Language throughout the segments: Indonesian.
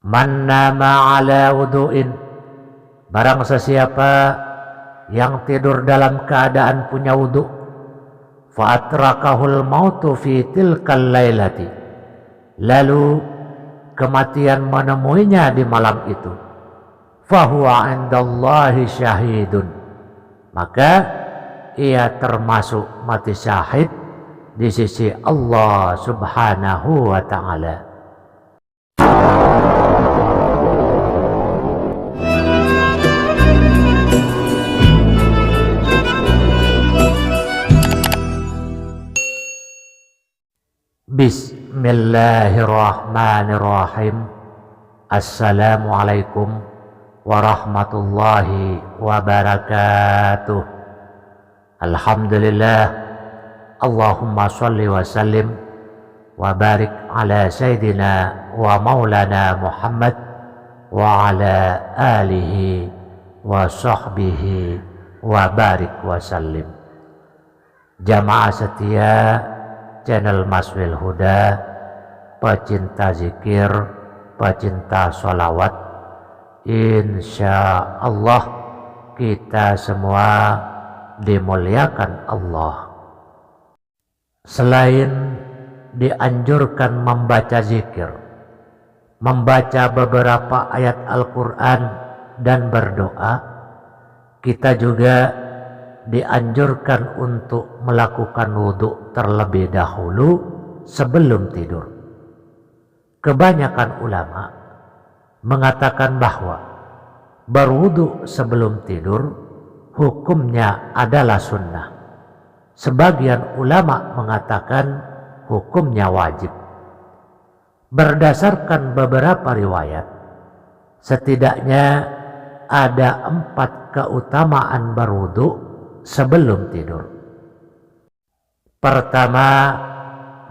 Man nama ala wudu'in, barang sesiapa yang tidur dalam keadaan punya wudu, fa atrakahul mautu fi tilkal lailati, lalu kematian menemuinya di malam itu, fahuwa indallahi syahidun, maka ia termasuk mati syahid di sisi Allah subhanahu wa ta'ala. Bismillahirrahmanirrahim. Assalamualaikum warahmatullahi wabarakatuh. Alhamdulillah, Allahumma sholli wa sallim wa barik ala sayyidina wa maulana Muhammad wa ala alihi wa sahbihi wa barik wa sallim. Jamaah setia channel Maswil Huda, pecinta zikir, pecinta sholawat, insya Allah kita semua dimuliakan Allah. Selain dianjurkan membaca zikir, membaca beberapa ayat Al-Quran dan berdoa, kita juga dianjurkan untuk melakukan wudhu terlebih dahulu sebelum tidur. Kebanyakan ulama mengatakan bahwa berwudhu sebelum tidur hukumnya adalah sunnah. Sebagian ulama mengatakan hukumnya wajib. Berdasarkan beberapa riwayat, setidaknya ada 4 keutamaan berwudhu sebelum tidur. Pertama,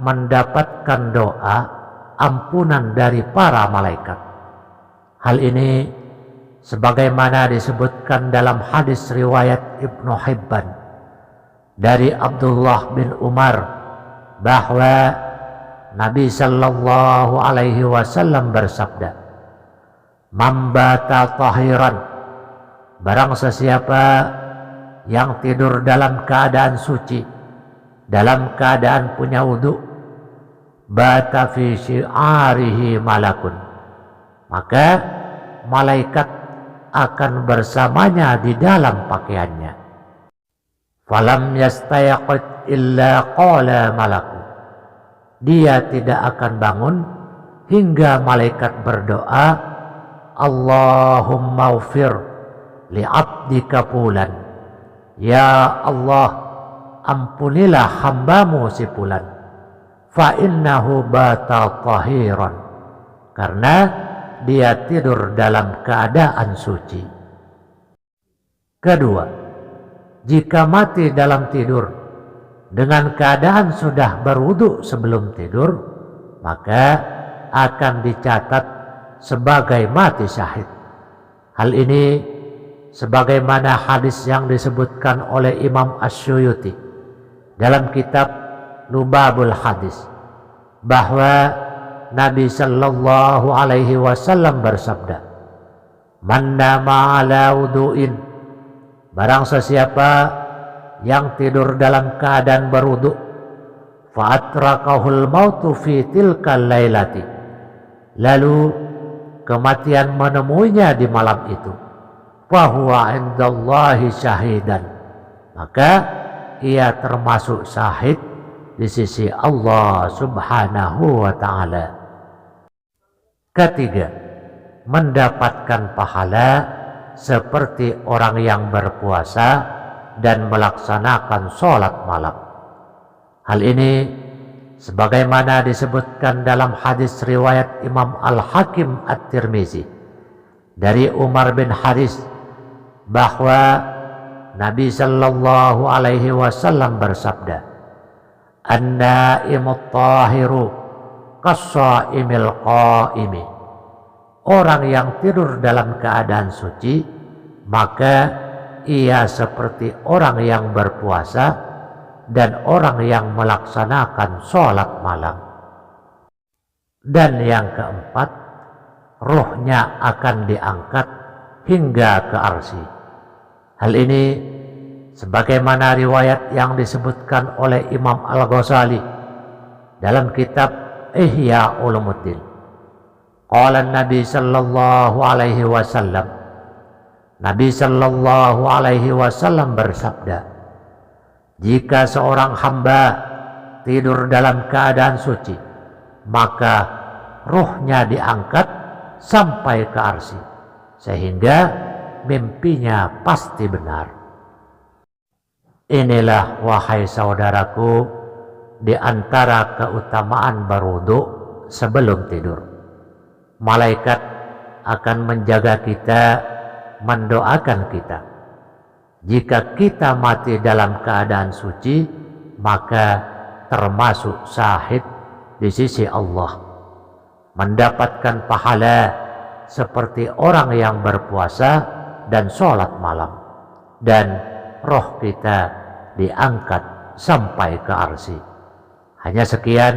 mendapatkan doa ampunan dari para malaikat. Hal ini sebagaimana disebutkan dalam hadis riwayat Ibnu Hibban dari Abdullah bin Umar bahwa Nabi sallallahu alaihi wasallam bersabda, "Man bata tahiran, barang sesiapa yang tidur dalam keadaan suci, dalam keadaan punya wudu, bata fi syi'arihi malakun, maka malaikat akan bersamanya di dalam pakaiannya. Falam yastayaqid illa qala malaku, dia tidak akan bangun hingga malaikat berdoa, Allahumma ufir li abdika fulan, ya Allah, ampunilah hambamu si fulan, fa innahu bata tahiran, karena dia tidur dalam keadaan suci. Kedua, jika mati dalam tidur dengan keadaan sudah berwudu sebelum tidur, maka akan dicatat sebagai mati syahid. Hal ini sebagaimana hadis yang disebutkan oleh Imam Asy-Syuyuti dalam kitab Lubabul Hadis, bahwa Nabi sallallahu alaihi wasallam bersabda, "Man nama ala wudu'in, barang sesiapa yang tidur dalam keadaan berwudu, fa atrakahul mautu fi tilkal lailati, lalu kematian menemuinya di malam itu, fahuwa indallahi syahidan, maka ia termasuk syahid di sisi Allah subhanahu wa ta'ala." Ketiga, mendapatkan pahala seperti orang yang berpuasa dan melaksanakan sholat malam. Hal ini sebagaimana disebutkan dalam hadis riwayat Imam Al-Hakim At-Tirmizi dari Umar bin Haris bahwa Nabi sallallahu alaihi wasallam bersabda, "An-naimut tahiru kas-shaimil qaimi." Orang yang tidur dalam keadaan suci, maka ia seperti orang yang berpuasa dan orang yang melaksanakan sholat malam. Dan yang keempat, ruhnya akan diangkat hingga ke arsy. Hal ini sebagaimana riwayat yang disebutkan oleh Imam Al-Ghazali dalam kitab Ihya Ulumuddin. Qala Nabi sallallahu alaihi wasallam, Nabi sallallahu alaihi wasallam bersabda, jika seorang hamba tidur dalam keadaan suci, maka ruhnya diangkat sampai ke arsy, sehingga mimpinya pasti benar. Inilah wahai saudaraku di antara keutamaan berwudu sebelum tidur. Malaikat akan menjaga kita, mendoakan kita. Jika kita mati dalam keadaan suci, maka termasuk syahid di sisi Allah, mendapatkan pahala seperti orang yang berpuasa dan sholat malam, dan roh kita diangkat sampai ke arsy. Hanya sekian,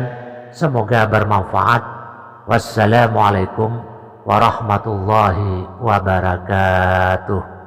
semoga bermanfaat. Wassalamualaikum warahmatullahi wabarakatuh.